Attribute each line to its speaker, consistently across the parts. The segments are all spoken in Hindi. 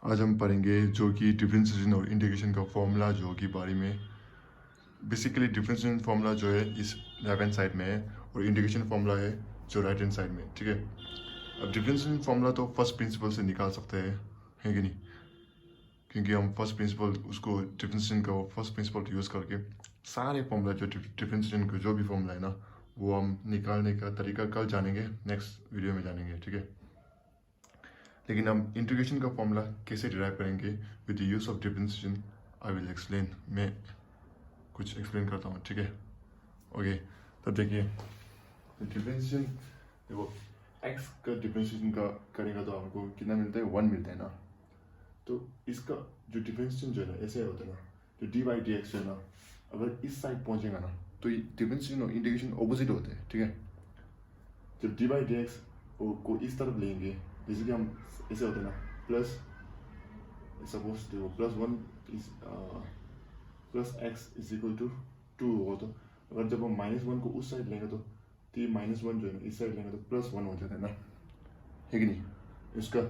Speaker 1: आज हम पढ़ेंगे जो कि डिफरेंशिएशन और इंटीग्रेशन का फॉर्मूला जो कि बारे में। बेसिकली डिफरेंशिएशन फॉर्मूला जो है इस लेफ्ट हैंड साइड में है और इंटीग्रेशन फॉर्मूला है जो राइट हैंड साइड में, ठीक है। अब डिफरेंशिएशन फॉर्मूला तो फर्स्ट प्रिंसिपल से निकाल सकते हैं, है कि नहीं, क्योंकि हम फर्स्ट प्रिंसिपल उसको डिफरेंशिएशन का फर्स्ट प्रिंसिपल यूज़ करके सारे फॉर्मूला जो डिफरेंशिएशन का जो भी फॉर्मूला है ना वो हम निकालने का तरीका कल जानेंगे, नेक्स्ट वीडियो में जानेंगे, ठीक है। लेकिन हम इंटीग्रेशन का फॉर्मूला कैसे डिराइव करेंगे with the use of differentiation I will explain. मैं कुछ एक्सप्लेन करता हूँ, ठीक है। ओके, तब देखिए डिफरेंशिएशन, देखो एक्स का डिफरेंशिएशन का करेंगे तो हमको कितना मिलता है, 1 मिलता है ना। तो इसका जो डिफरेंशिएशन जो है ना ऐसे होता है ना, जो डी बाई डी एक्स जो है ना, अगर इस साइड पहुंचेगा ना तो ये डिफरेंशिएशन और इंटीग्रेशन ऑपोजिट होते हैं, ठीक है। जब डी बाई डी एक्स को इस तरफ लेंगे, जैसे कि हम ऐसे होते हैं ना, प्लस सपोज देखो +1 is plus x is equal to 2 होगा। तो अगर जब हम -1 को उस साइड लेंगे तो ये -1 जो है ना इस साइड लेंगे तो +1 हो जाता है ना, है कि नहीं। इसका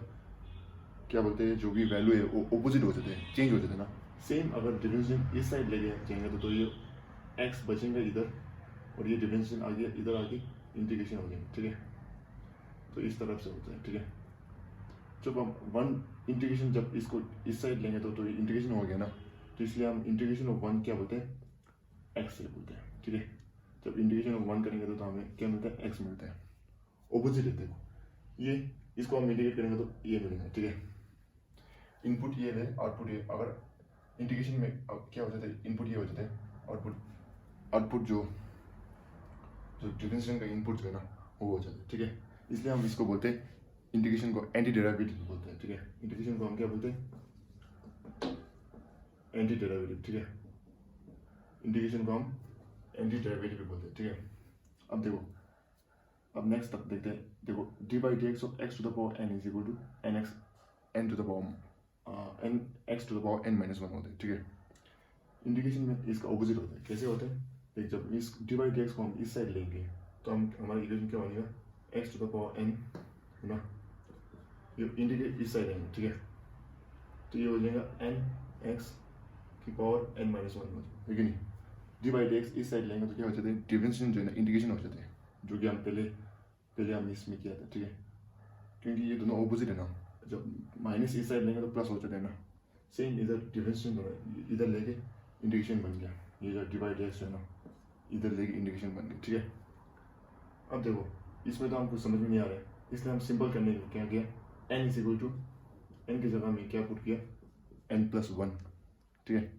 Speaker 1: क्या बोलते हैं, जो भी वैल्यू है वो ऑपोजिट हो जाते हैं, चेंज हो जाते हैं ना। सेम अगर डिफरेंशिएशन इस साइड लेके जाएंगे तो ये एक्स बचेंगे इधर और ये डिफरेंशिएशन आगे इधर आके इंटीग्रेशन हो जाएंगे, ठीक है। तो इस तरफ से होता है, ठीक है। जब हम वन इंटीग्रेशन जब इसको इस साइड लेंगे तो इंटीग्रेशन हो गया ना, तो इसलिए हम इंटीग्रेशन ऑफ 1 क्या बोलते हैं, एक्स से बोलते हैं, ठीक है। जब इंटीग्रेशन ऑफ 1 करेंगे तो हमें क्या मिलता है, एक्स मिलता है। ऑपोजिट है, देखो ये इसको हम इंटीग्रेट करेंगे तो ये मिलेगा, ठीक है। इनपुट ये है, आउटपुट ये। अगर इंटीग्रेशन में अब क्या हो जाता है, इनपुट ये हो जाता है, आउटपुट आउटपुट जो जो डिफरेंशिएशन का इनपुट जो है ना वो हो जाता है, ठीक है। इसलिए हम इसको बोलते हैं, इंटीग्रेशन को एंटी डेरिवेटिव बोलते हैं, ठीक है। इंटीग्रेशन को हम क्या बोलते हैं, एंटी डेरिवेटिव, ठीक है। इंटीग्रेशन को हम एंटी डेरिवेटिव बोलते हैं, ठीक है। अब देखो, अब नेक्स्ट तक देखते हैं। देखो d by d x of x to the power n is equal to n x n to the power n x to the power n -1 होता है, ठीक है। इंटीग्रेशन में इसका ऑपोजिट होता है। कैसे होता है, देख जब इस डी बाई डी एक्स को हम इस साइड लेंगे तो हम हमारा इक्वेशन क्या बनेगा, x to the power n है ना, ये इंटीग्रेट इस साइड लेंगे, ठीक है। तो ये हो जाएगा एन एक्स की पावर एन -1 हो जाएगा, है कि नहीं। डी बाई डी एक्स इस साइड लेंगे तो क्या हो जाता है, डिफरेंशिएशन जो है ना इंटीग्रेशन हो जाता है, जो कि हम पहले हम इसमें किया था, ठीक है। क्योंकि ये दोनों ऑपोजिट है ना, जब माइनस इस साइड लेंगे तो प्लस हो जाता है ना। सेम इधर डिफरेंशिएशन होना, इधर लेके इंटीग्रेशन बन गया, ये जो डी बाई डी एक्स है ना इधर लेके इंटीग्रेशन बन गया, ठीक है। अब देखो इसमें तो हमको समझ में नहीं आ रहा है, इसलिए हम सिंपल करने के लिए क्या किया, n is equal to n की जगह में क्या पुट किया, n+1, ठीक है।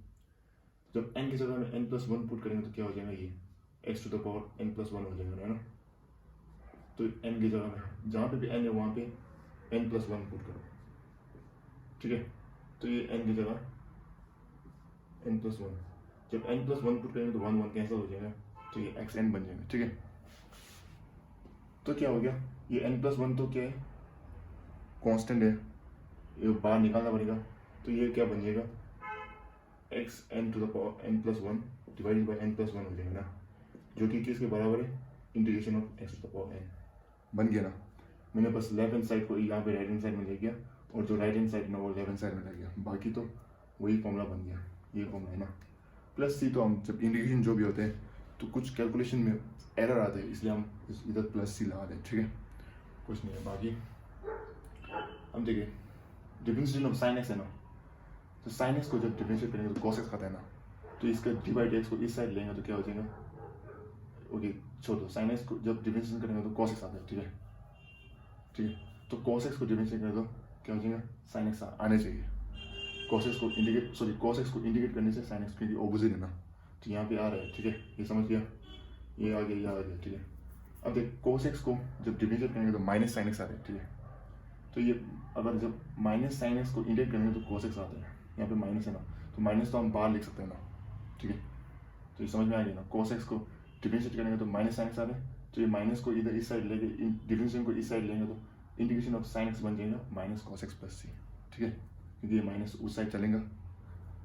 Speaker 1: जब n की जगह में n+1 पुट करेंगे तो क्या हो जाएगा, ये x to the power n+1 हो जाएगा, है ना। तो n की जगह में जहाँ पे भी n है वहाँ पे n+1 पुट करो, ठीक है। तो ये n की जगह n+1, जब n+1 पुट करेंगे तो 1 1 कैंसिल हो जाएगा, तो ये xn बन जाएगा, ठीक है। तो क्या हो गया, ये n+1 तो क्या है, कांस्टेंट है, ये बाहर निकालना पड़ेगा। तो ये क्या बन जाएगा, x n to the power n+1 divided by n+1 हो जाएगा ना, जो कि किसके बराबर है, integration of x to the power n बन गया ना। मैंने बस लेफ्ट हैंड साइड को यहाँ पे राइट हैंड साइड में ले गया और जो राइट हैंड साइड ना वो लेफ्ट हैंड साइड में ले गया, बाकी तो वही फॉर्मूला बन गया, ये फॉर्मूला है ना। प्लस सी, तो हम जब इंटीग्रेशन जो भी होते हैं तो कुछ कैलकुलेशन में एरर आते हैं, इसलिए हम इधर प्लस सी लगा दें, ठीक है। कुछ नहीं है बाकी। हम देखिए डिफरेंशिएशन ऑफ साइन एक्स है ना, तो साइन एक्स को जब डिफरेंशिएट करेंगे तो कॉस एक्स खाता है ना, तो इसका डी बाई डी एक्स को इस साइड लेंगे तो क्या हो जाएगा, ओके छोड़ दो, साइन एक्स को जब डिफरेंशिएट करेंगे तो कॉस एक्स आता है, ठीक है, ठीक है। तो कॉस एक्स को डिफरेंशिएट करेंगे तो क्या हो जाएगा, साइन एक्स आने चाहिए। कॉस एक्स को इंडिकेट करने से साइन एक्स क्योंकि ऑपोजिट है ना, तो यहाँ पे आ रहा है, ठीक है। ये समझ गया, ये आ गया, ये आ गया, ठीक है। अब देख कॉस एक्स को जब डिफरेंशिएट करेंगे तो माइनस साइन एक्स आता है, ठीक है। तो ये अगर जब माइनस साइन एक्स को इंडिकेट करेंगे तो कॉस एक्स आता है, यहाँ पे माइनस है ना, तो माइनस तो हम बाहर लिख सकते हैं ना, ठीक है। तो ये समझ में आ गया ना, कॉस एक्स को डिफरेंशिएट करेंगे तो माइनस साइन एक्स आता है, तो ये माइनस को इधर इस साइड लेके डिफरेंशिएशन को इस साइड लेंगे तो इंटीग्रेशन ऑफ साइन एक्स बन जाएगा माइनस कॉस एक्स प्लस सी, ठीक है, क्योंकि ये माइनस उस साइड चलेगा।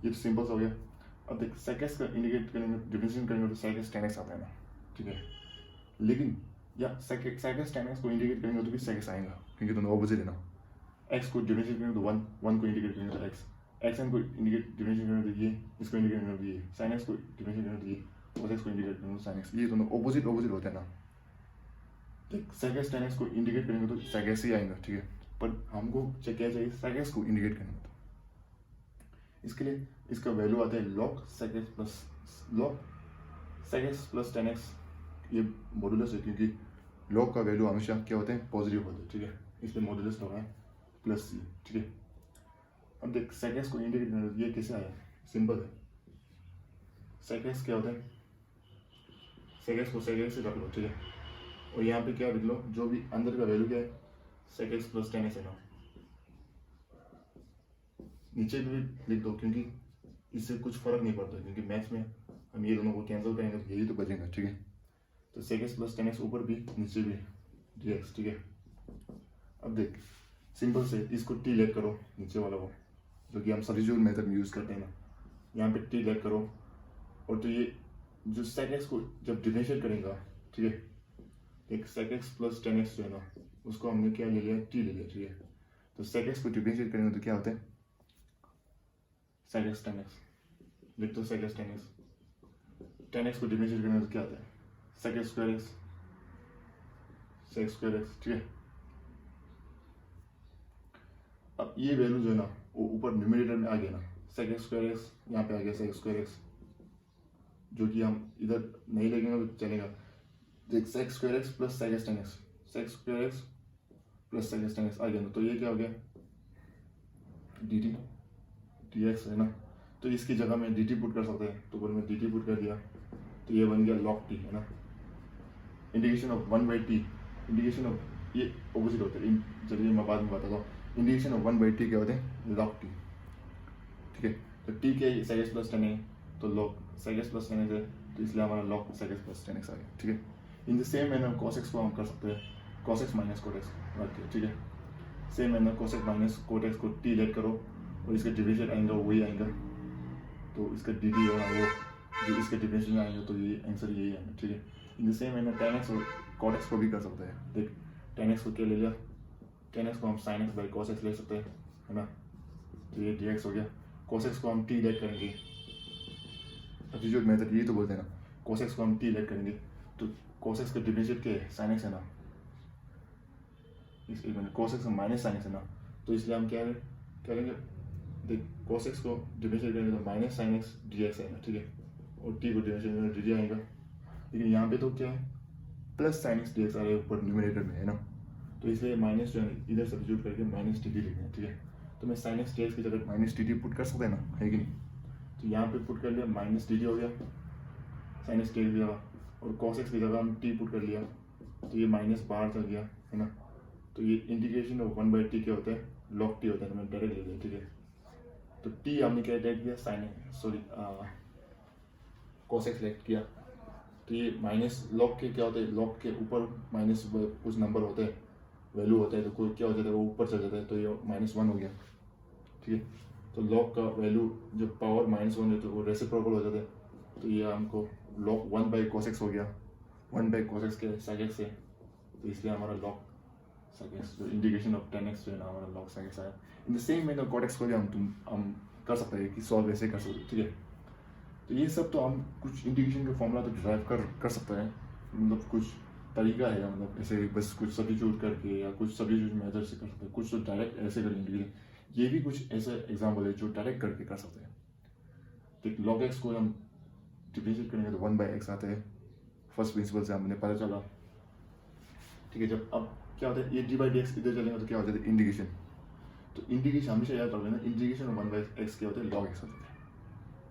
Speaker 1: ये तो सिंपल हो गया। अब देख सेक एक्स का इंडिकेट करेंगे, डिफरेंशिएशन करेंगे तो सेक एक्स टेन एक्स आता है ना, ठीक है। लेकिन या सेक एक्स टेन एक्स को इंडिकेट करेंगे तो भी सेक एक्स आएगा, क्योंकि दोनों ऑपोजिट है ना। एक्स को डिफरेंशिएट करेंगे तो वन को इंडिकेट करेंगे तो एक्स एन को इंडिकेट डिफरेंशिएट करेंगे तो ये, इसको इंडिकेट करेंगे तो ये, साइन एक्स को डिफरेंशिएट करेंगे तो ये, cos एक्स को इंडिकेट करेंगे तो साइन एक्स। ये दोनों ऑपोजिट होते हैं ना। सेक एक्स tan एक्स को इंडिकेट करेंगे तो सेक एक्स ही आएगा, ठीक है। पर हमको क्या चाहिए, सेक एक्स को इंडिकेट करेंगे तो इसके लिए इसका वैल्यू आता है log sec x plus tan x. ये मॉडुलस है क्योंकि log का वैल्यू हमेशा क्या होते हैं, पॉजिटिव होते हैं, ठीक है। इसलिए मॉडुलस लगा है प्लस सी, ठीक है। अब देख सेक एक्स को इंडिकेट करना, ये कैसे आया, सिंपल है। सेक एक्स क्या होता है, सेक एक्स को सेक एक्स से रख लो, ठीक है। और यहाँ पे क्या लिख लो, जो भी अंदर का वैल्यू क्या है, sec x plus tan x है ना। नीचे भी लिख दो क्योंकि इससे कुछ फर्क नहीं पड़ता, क्योंकि मैथ्स में हम ये दोनों को कैंसिल करेंगे तो यही तो बचेगा, ठीक है। तो sec x plus tan x ऊपर भी नीचे भी dx, ठीक है। अब देख सिंपल से इसको t लेट करो नीचे वाला को, जो कि हम सब्स्टिट्यूट मेथड में यूज़ करते हैं ना। यहाँ पे t लेट करो और तो ये जो सेक एक्स को जब डिफरेंशिएट करेंगे, ठीक है, एक sec x plus tan x जो है ना, उसको हमने क्या ले लिया, t ले लिया, ठीक है। तो सेक एक्स को डिफरेंशिएट करेंगे तो क्या होता है, सेक एक्स tan एक्स, लिख दो sec x tan x. tan x को डिफरेंशिएट करेंगे तो क्या आता है, sec x square x, sec square x, ठीक है। अब ये वैल्यू जो है ना वो ऊपर न्यूमरेटर में आ गया ना, सेक एक्स स्क्वायर एक्स यहाँ पे आ गया सेक स्क्वायर एक्स, जो कि हम इधर नहीं लगेंगे तो चलेगा। देख sec square x plus sec x tan x, sec square x plus sec x tan x आ गया ना, तो ये क्या हो गया, dt dx है ना। तो इसकी जगह में dt पुट कर सकते हैं, तो बोल में dt पुट कर दिया तो ये बन गया log t, है ना। Indication of 1/t, indication of ये ऑपोजिट होते हैं, चलिए मैं बाद में बताता हूँ। इंडिकेशन ऑफ 1/t क्या होते हैं, log t, ठीक है। तो t के सेक एक्स प्लस tan है तो log sec x plus tan x है, तो इसलिए हमारा log sec x plus tan x आ गया, ठीक है। In the same manner cos x को हम कर सकते हैं cos x minus cot x रख के, ठीक है। Same manner cos x minus cot x को t लेट करो और इसका डिफरेंशिएट आएगा वही आएगा, तो इसका dt होगा वो, जो इसके डिफरेंशिएट आएंगे तो ये आंसर यही आएगा, ठीक है। In the same manner tan x और cot x को भी कर सकते हैं। देख tan x को क्या ले लिया, tan x को हम sin x by cos x ले सकते हैं, है ना। तो ये dx हो गया, cos x को हम t लेट करेंगे, सब्स्टिट्यूट मेथड यही तो बोलते हैं ना। cos x को हम t लेट करेंगे तो cos x का डिफरेंशिएट क्या है, sin x है ना, इस cos x minus sin x है ना, तो इसलिए हम क्या करेंगे, देख cos x को डिफरेंशिएट करेंगे तो माइनस sin x dx आएगा, ठीक है। और t को डिफरेंशिएट करेंगे dt आएगा, लेकिन यहाँ पे तो क्या है, प्लस sin x dx आ रहा है ऊपर न्यूमरेटर में, है ना। तो इसलिए माइनस जो है इधर सब्स्टिट्यूट करके माइनस dt लिखना है, ठीक है। तो मैं sin x dx की जगह माइनस dt पुट कर सकते हैं ना, है कि नहीं। तो यहाँ पे पुट कर लिया, माइनस dt हो गया sin x dx की जगह, और cos x की जगह हम t पुट कर लिया तो ये माइनस बाहर चल गया, है ना। तो ये इंटीग्रेशन ऑफ 1/t क्या होता है, log t होता है, तो मैं डायरेक्ट ले लिया, ठीक है। तो t हमने क्या डायरेक्ट किया, cos x लेट किया, तो ये माइनस log के क्या होता है, log के ऊपर माइनस कुछ नंबर होते हैं, वैल्यू होता है, तो कोई क्या हो जाता है वो ऊपर चल जाता है, तो ये -1 हो गया, ठीक है। तो log का वैल्यू जब पावर -1 है तो वो रेसिप्रोकल हो जाता है, तो ये हमको log 1/cos x हो गया, 1/cos x के sec x है, तो इसलिए हमारा log sec x जो इंडिकेशन ऑफ tan x जो है ना हमारा log sec x आया। इन the same manner cot x को भी हम कर सकते हैं कि सॉल्व ऐसे कर सकते हैं, ठीक है। तो ये सब तो हम कुछ इंटीग्रेशन का फॉर्मूला तो ड्राइव कर सकते हैं, मतलब कुछ तरीका है, मतलब ऐसे बस कुछ सब्स्टिट्यूट करके या कुछ सब्स्टिट्यूट मेथड से कर सकते हैं, कुछ तो डायरेक्ट ऐसे करेंगे इंटीग्रेशन। ये भी कुछ ऐसे एग्जाम्पल है जो डायरेक्ट करके कर सकते हैं। तो log x को हम डिफरेंशिएट करेंगे तो 1/x आता है, फर्स्ट प्रिंसिपल से हमने पता चला, ठीक है। जब अब क्या होता है, ये d/dx इधर चलेंगे तो क्या हो जाता है, इंटीग्रेशन। तो इंटीग्रेशन हमेशा याद रख लेना, इंटीग्रेशन ऑफ 1/x क्या होता है, log x होता है,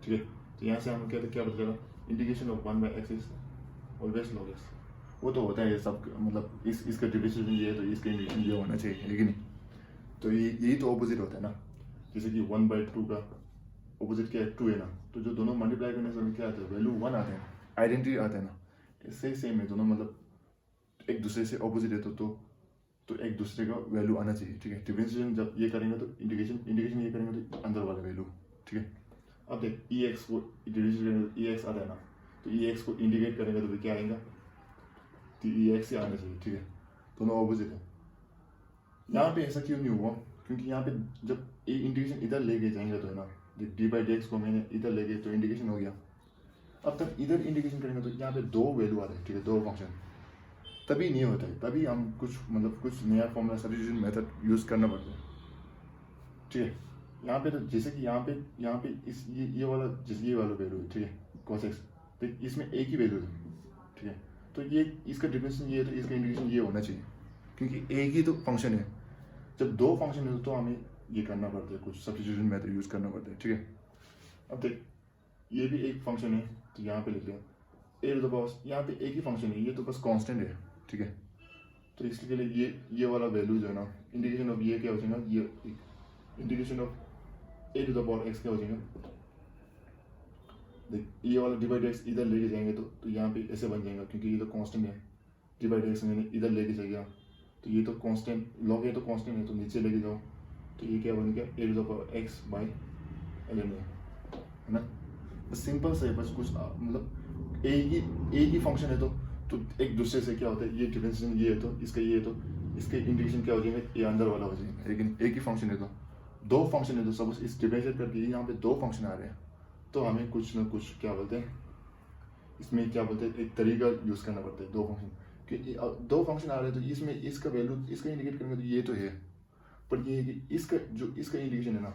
Speaker 1: ठीक है। तो यहाँ से हम क्या पता चला, integration of 1/x is always log x। वो तो होता है ये सब, मतलब इसका डिफरेंशिएशन ये है तो इसका इंटीग्रेशन ये होना चाहिए, लेकिन नहीं। तो यही तो ऑपोजिट होता है ना, जैसे कि 1/2 का ऑपोजिट क्या है, 2 है ना, तो जो दोनों मल्टीप्लाई करने से क्या आता है, वैल्यू 1 आते हैं, आइडेंटिटी आता है ना। इससे ही सेम है, दोनों मतलब एक दूसरे से ऑपोजिट है तो एक दूसरे का वैल्यू आना चाहिए, ठीक है। डिफरेंशिएशन जब ये करेंगे तो इंटीग्रेशन ये करेंगे तो अंदर वाला वैल्यू, ठीक है। अब देख ex को डिफरेंशिएट करेंगे तो ex आता है ना, तो ex को इंटीग्रेट करेंगे तो क्या आएगा, तो ex ही आना चाहिए, ठीक है। दोनों ऑपोजिट है। यहाँ पे ऐसा क्यों नहीं हुआ, क्योंकि यहाँ पे जब ये इंटीग्रेशन इधर लेके जाएंगे तो है ना, डी बाई डी एक्स को मैंने इधर लेके तो इंटीग्रेशन हो गया। अब तक इधर इंटीग्रेशन करेंगे तो यहाँ पे दो वैल्यू आ रहे हैं, ठीक है, दो फंक्शन, तभी नहीं होता है, तभी हम कुछ कुछ नया फॉर्मूला सब्स्टिट्यूशन मेथड यूज़ करना पड़ता है, ठीक है। यहाँ पे तो जैसे कि यहाँ पे इस ये वाला जैसे ये वाला वैल्यू है, ठीक है, cos x, तो इसमें एक ही वैल्यू है, ठीक है, तो ये इसका डिफरेंस ये है तो इसका इंटीग्रेशन ये होना चाहिए, क्योंकि एक ही तो फंक्शन है। जब दो फंक्शन है तो हमें ये करना पड़ता है, कुछ सब्स्टिट्यूशन मेथड यूज़ करना पड़ता है, ठीक है। अब देख ये भी एक फंक्शन है तो यहाँ पे लिख लिया ए टू द पावर, यहाँ पे एक ही फंक्शन है, ये तो बस कांस्टेंट है, ठीक है। तो इसके लिए ये वाला वैल्यू जो है ना, इंटीग्रेशन ऑफ ये क्या हो जाएगा, ये integration of a to the power x क्या हो जाएगा, देख ये वाला डिवाइड एक्स इधर लेके जाएंगे तो यहाँ पे ऐसे बन जाएगा, क्योंकि ये तो कांस्टेंट है, डिवाइड एक्स मैंने इधर लेके जाएगा तो ये तो कांस्टेंट, लॉग ये तो कांस्टेंट है तो नीचे लेके जाओ तो ये क्या बनेगा a to the power x by ln है ना। सिंपल से बस कुछ मतलब एक ही फंक्शन है तो एक दूसरे से क्या होता है, ये डिफरेंशिएशन ये है तो इसका ये है तो इसके इंटीग्रेशन क्या हो जाएगा, ये अंदर वाला हो जाएगा। लेकिन एक ही फंक्शन है तो दो फंक्शन है तो सपोज इस डिफरेंशिएट करके यहाँ पे दो फंक्शन आ रहे हैं तो हमें कुछ ना कुछ क्या बोलते हैं, इसमें क्या बोलते हैं, एक तरीका यूज़ करना पड़ता है। दो फंक्शन कि दो फंक्शन आ रहे हैं तो इसमें इसका वैल्यू इसका इंडिकेट करेंगे तो ये तो है, पर ये है कि इसका इंडिकेशन है ना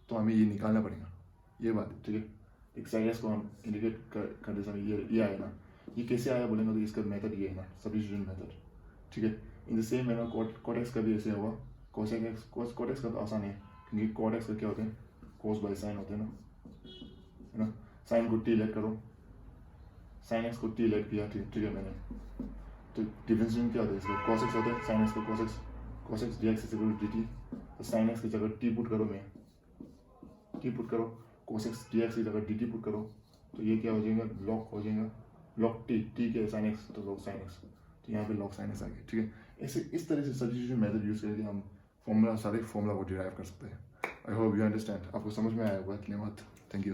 Speaker 1: तो हमें ये निकालना पड़ेगा, ये बात है, ठीक है। एक साइड को हम इंडिकेट करते समय ये आया ना, ये कैसे आया बोलेंगे तो इसका मेथड ये है ना, सब्स्टिट्यूशन मेथड, ठीक है। In the same manner cot x का भी ऐसे होगा, कॉट एक्स का तो आसान है, क्योंकि कॉट एक्स का क्या होते हैं, कोस बाय साइन होते हैं ना, है ना। साइन को टी लेट करो, साइन एक्स को टी लेट किया, ठीक है मैंने, तो डिफरेंशिएशन क्या होता है इसका, कॉस एक्स होता है, साइन एक्स को cos x d x is equal to d t, तो साइन एक्स की जगह टी पुट करो, मैं टी पुट करो, cos x dx की जगह dt पुट करो तो ये क्या हो जाएगा, log हो जाएगा, log t के sin x तो log sin x, तो यहाँ पे log sin x आ गया, ठीक है। ऐसे इस तरह से सब्स्टिट्यूशन मेथड यूज़ करके हम सारे फॉर्मूला को डिराइव कर सकते हैं। आई होप यू अंडरस्टैंड, आपको समझ में आया होगा, धन्यवाद, थैंक यू।